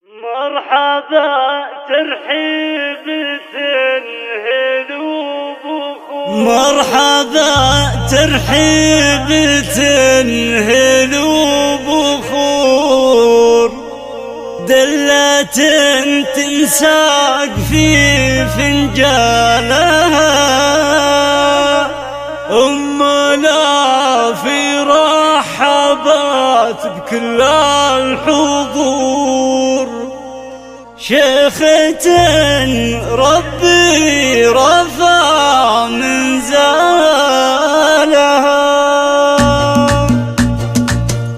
مرحبا ترحيبة هلوب وخور، مرحبا ترحيبة هلوب وخور، دلة تنساق في فنجالها، أمنا في رحبات بكل الحضور، شيخة ربي رفع منزالها.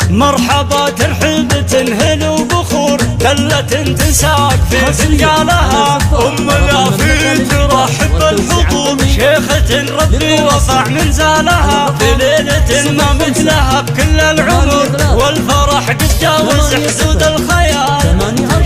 مرحبا ترحيبة هلو بخور، دلة تنساق في فنجالها، أمنا في ترحب الحضور، شيخة ربي رفع منزالها، في ليلة ما مثلها بكل العمر، والفرح قد جاوز حدود الخيال،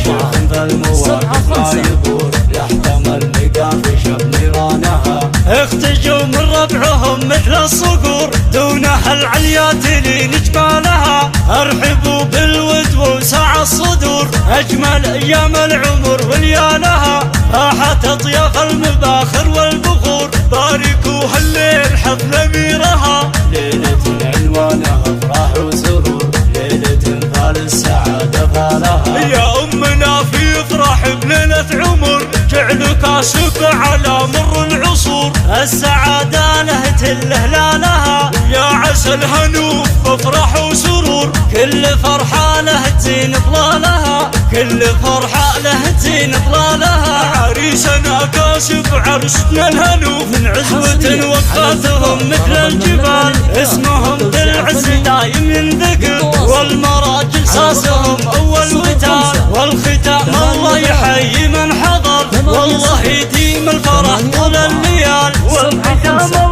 شيخ فالمواقف لا يبور، يحتمل لقى في شب نيرانها، اختجوا من ربعهم مثل الصقور، دونها العليات لين جبالها، ارحبوا بالود وسع الصدور، اجمل ايام العمر وليالها، فاحت اطياف المباخر والبخور، باركوا هالليل حفل اميرها، ليلة عنوانها افراح وسرور، ليلة فال السعادة فالها، يا امنا في افراح بليلة عمر، جعلك اسف على مر العصور، السعادة لهت هلالها، يا عسى الهنوف بفرح وسرور، كل فرحة لهت زين ظلالها، كل فرحة لهت زين ظلالها، عريسنا كاسف عرسنا الهنوف، من عزوة وقفاتهم مثل الجبال، اسمهم بالعز دايم ينذكر، والمراجل ساسهم اول وتال، والختام الله يحيي من حضر، والله يديم الفرح طول الليال، والختام